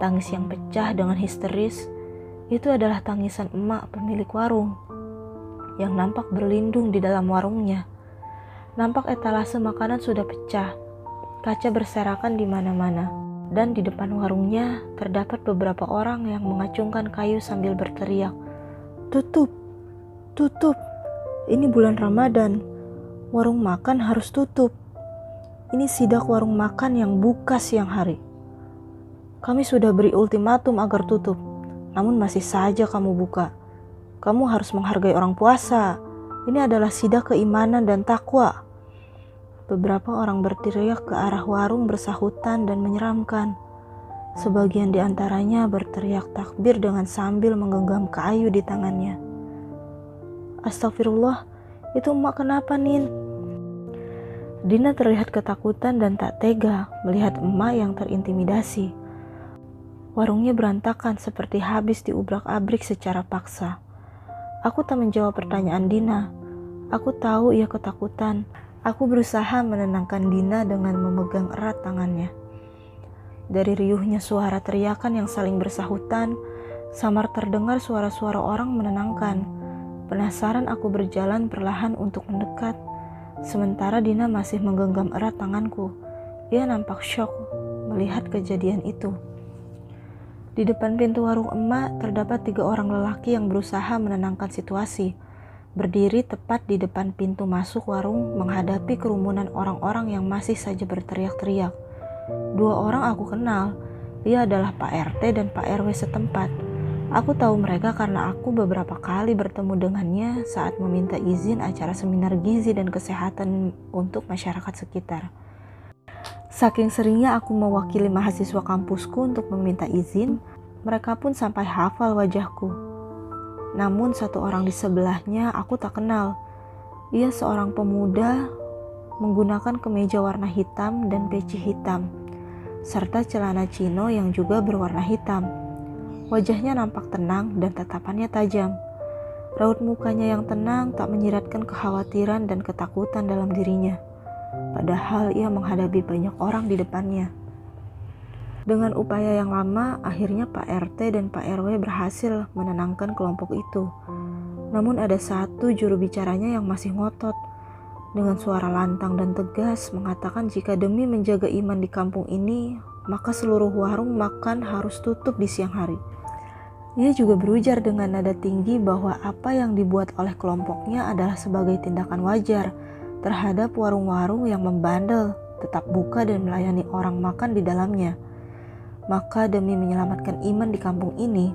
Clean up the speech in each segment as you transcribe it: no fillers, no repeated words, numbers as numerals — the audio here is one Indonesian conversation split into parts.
Tangis yang pecah dengan histeris, itu adalah tangisan emak pemilik warung yang nampak berlindung di dalam warungnya. Nampak etalase makanan sudah pecah, kaca berserakan di mana-mana, dan di depan warungnya terdapat beberapa orang yang mengacungkan kayu sambil berteriak, "Tutup! Tutup! Ini bulan Ramadan, warung makan harus tutup. Ini sidak warung makan yang buka siang hari. Kami sudah beri ultimatum agar tutup, namun masih saja kamu buka. Kamu harus menghargai orang puasa. Ini adalah sidak keimanan dan takwa." Beberapa orang berteriak ke arah warung bersahutan dan menyeramkan. Sebagian di antaranya berteriak takbir dengan sambil menggenggam kayu di tangannya. "Astagfirullah, itu emak kenapa, Nin?" Dina terlihat ketakutan dan tak tega melihat emak yang terintimidasi. Warungnya berantakan seperti habis diubrak-abrik secara paksa. Aku tak menjawab pertanyaan Dina. Aku tahu ia ketakutan. Aku berusaha menenangkan Dina dengan memegang erat tangannya. Dari riuhnya suara teriakan yang saling bersahutan, samar terdengar suara-suara orang menenangkan. Penasaran aku berjalan perlahan untuk mendekat. Sementara Dina masih menggenggam erat tanganku. Ia nampak syok melihat kejadian itu. Di depan pintu warung emak terdapat 3 orang lelaki yang berusaha menenangkan situasi. Berdiri tepat di depan pintu masuk warung menghadapi kerumunan orang-orang yang masih saja berteriak-teriak. 2 orang aku kenal. Ia adalah Pak RT dan Pak RW setempat. Aku tahu mereka karena aku beberapa kali bertemu dengannya saat meminta izin acara seminar gizi dan kesehatan untuk masyarakat sekitar. Saking seringnya aku mewakili mahasiswa kampusku untuk meminta izin, mereka pun sampai hafal wajahku. Namun 1 orang di sebelahnya aku tak kenal. Ia seorang pemuda menggunakan kemeja warna hitam dan peci hitam, serta celana chino yang juga berwarna hitam. Wajahnya nampak tenang dan tatapannya tajam. Raut mukanya yang tenang tak menyiratkan kekhawatiran dan ketakutan dalam dirinya. Padahal ia menghadapi banyak orang di depannya. Dengan upaya yang lama, akhirnya Pak RT dan Pak RW berhasil menenangkan kelompok itu. Namun ada satu juru bicaranya yang masih ngotot. Dengan suara lantang dan tegas mengatakan jika demi menjaga iman di kampung ini, maka seluruh warung makan harus tutup di siang hari. Ia juga berujar dengan nada tinggi bahwa apa yang dibuat oleh kelompoknya adalah sebagai tindakan wajar terhadap warung-warung yang membandel, tetap buka dan melayani orang makan di dalamnya. Maka demi menyelamatkan iman di kampung ini,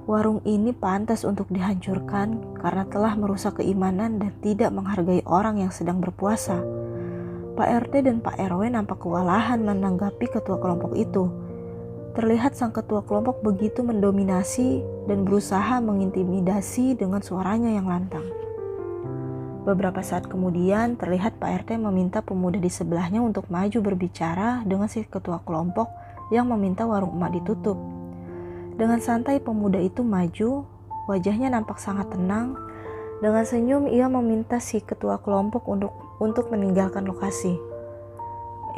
warung ini pantas untuk dihancurkan karena telah merusak keimanan dan tidak menghargai orang yang sedang berpuasa. Pak RT dan Pak RW nampak kewalahan menanggapi ketua kelompok itu. Terlihat sang ketua kelompok begitu mendominasi dan berusaha mengintimidasi dengan suaranya yang lantang. Beberapa saat kemudian terlihat Pak RT meminta pemuda di sebelahnya untuk maju berbicara dengan si ketua kelompok yang meminta warung emak ditutup. Dengan santai pemuda itu maju, wajahnya nampak sangat tenang. Dengan senyum ia meminta si ketua kelompok untuk meninggalkan lokasi.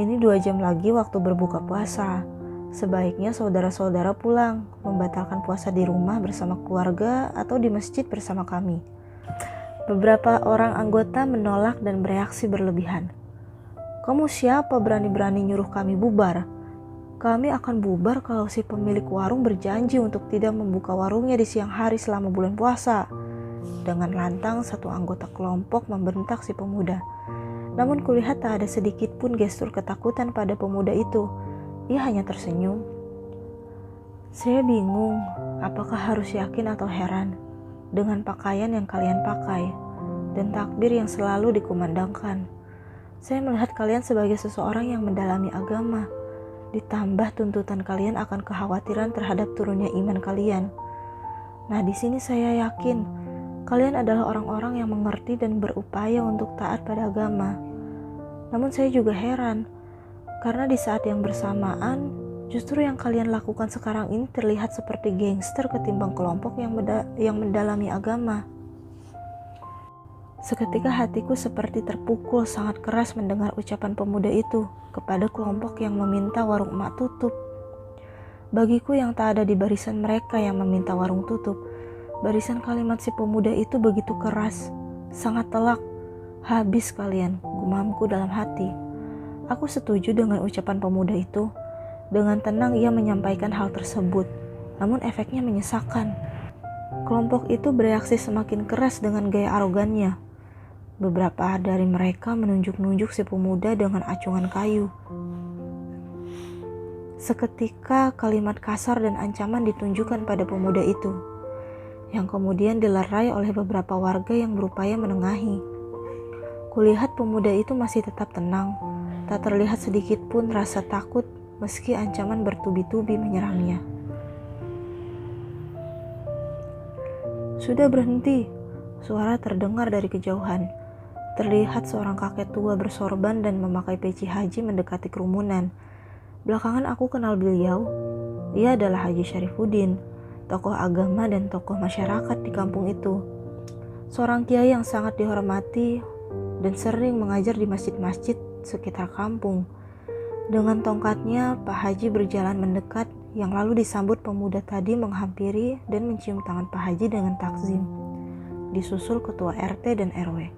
Ini 2 jam lagi waktu berbuka puasa. Sebaiknya saudara-saudara pulang, membatalkan puasa di rumah bersama keluarga atau di masjid bersama kami. Beberapa orang anggota menolak dan bereaksi berlebihan. "Kamu siapa berani-berani nyuruh kami bubar? Kami akan bubar kalau si pemilik warung berjanji untuk tidak membuka warungnya di siang hari selama bulan puasa." Dengan lantang satu anggota kelompok membentak si pemuda. Namun kulihat tak ada sedikit pun gestur ketakutan pada pemuda itu. Ia hanya tersenyum. Saya bingung, apakah harus yakin atau heran dengan pakaian yang kalian pakai dan takbir yang selalu dikumandangkan. Saya melihat kalian sebagai seseorang yang mendalami agama, ditambah tuntutan kalian akan kekhawatiran terhadap turunnya iman kalian. Nah, di sini saya yakin kalian adalah orang-orang yang mengerti dan berupaya untuk taat pada agama. Namun saya juga heran, karena di saat yang bersamaan, justru yang kalian lakukan sekarang ini terlihat seperti gangster ketimbang kelompok yang mendalami agama. Seketika hatiku seperti terpukul sangat keras mendengar ucapan pemuda itu kepada kelompok yang meminta warung emak tutup. Bagiku yang tak ada di barisan mereka yang meminta warung tutup, barisan kalimat si pemuda itu begitu keras, sangat telak. Habis kalian, gumamku dalam hati. Aku setuju dengan ucapan pemuda itu. Dengan tenang ia menyampaikan hal tersebut, namun efeknya menyesakan. Kelompok itu bereaksi semakin keras dengan gaya arogannya. Beberapa dari mereka menunjuk-nunjuk si pemuda dengan acungan kayu. Seketika kalimat kasar dan ancaman ditunjukkan pada pemuda itu, yang kemudian dilerai oleh beberapa warga yang berupaya menengahi. Kulihat pemuda itu masih tetap tenang, tak terlihat sedikit pun rasa takut meski ancaman bertubi-tubi menyerangnya. Sudah berhenti, suara terdengar dari kejauhan. Terlihat seorang kakek tua bersorban dan memakai peci haji mendekati kerumunan. Belakangan aku kenal beliau. Ia adalah Haji Syarifuddin, tokoh agama dan tokoh masyarakat di kampung itu. Seorang kiai yang sangat dihormati dan sering mengajar di masjid-masjid sekitar kampung. Dengan tongkatnya, Pak Haji berjalan mendekat, yang lalu disambut pemuda tadi menghampiri dan mencium tangan Pak Haji dengan takzim. Disusul ketua RT dan RW.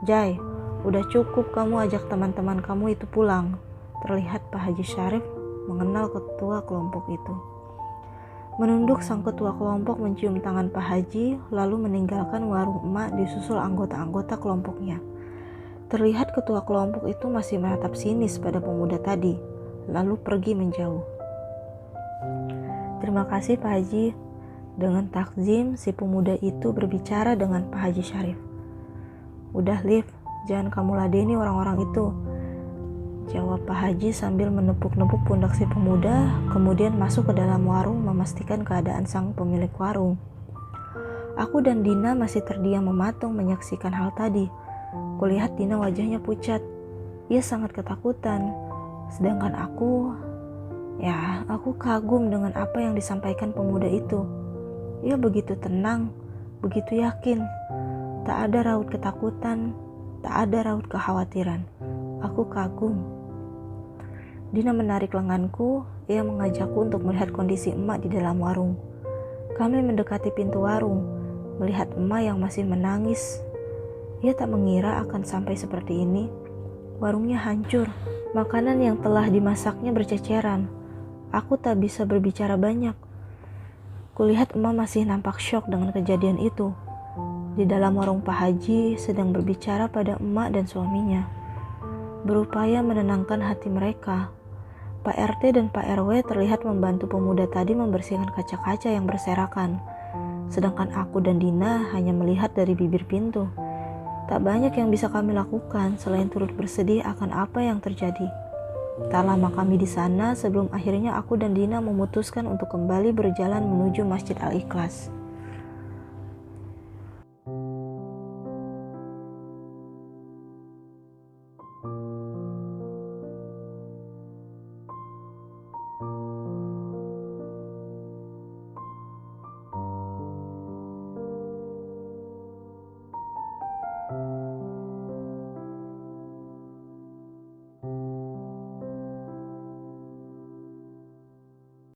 Jai, udah cukup kamu ajak teman-teman kamu itu pulang. Terlihat Pak Haji Syarif mengenal ketua kelompok itu. Menunduk sang ketua kelompok mencium tangan Pak Haji, lalu meninggalkan warung emak disusul anggota-anggota kelompoknya. Terlihat ketua kelompok itu masih menatap sinis pada pemuda tadi, lalu pergi menjauh. Terima kasih Pak Haji. Dengan takzim, si pemuda itu berbicara dengan Pak Haji Syarif. Udah Liv, jangan kamu ladeni orang-orang itu, jawab Pak Haji sambil menepuk-nepuk pundak si pemuda, kemudian masuk ke dalam warung memastikan keadaan sang pemilik warung. Aku dan Dina masih terdiam mematung menyaksikan hal tadi. Kulihat Dina wajahnya pucat. Ia sangat ketakutan. Sedangkan aku kagum dengan apa yang disampaikan pemuda itu. Ia begitu tenang, begitu yakin. Tak ada raut ketakutan, tak ada raut kekhawatiran. Aku kagum. Dina menarik lenganku. Ia mengajakku untuk melihat kondisi emak di dalam warung. Kami mendekati pintu warung, melihat emak yang masih menangis. Ia tak mengira akan sampai seperti ini. Warungnya hancur, makanan yang telah dimasaknya berceceran. Aku tak bisa berbicara banyak. Kulihat emak masih nampak syok dengan kejadian itu. Di dalam warung Pak Haji sedang berbicara pada emak dan suaminya, berupaya menenangkan hati mereka. Pak RT dan Pak RW terlihat membantu pemuda tadi membersihkan kaca-kaca yang berserakan. Sedangkan aku dan Dina hanya melihat dari bibir pintu. Tak banyak yang bisa kami lakukan selain turut bersedih akan apa yang terjadi. Tak lama kami di sana sebelum akhirnya aku dan Dina memutuskan untuk kembali berjalan menuju Masjid Al-Ikhlas.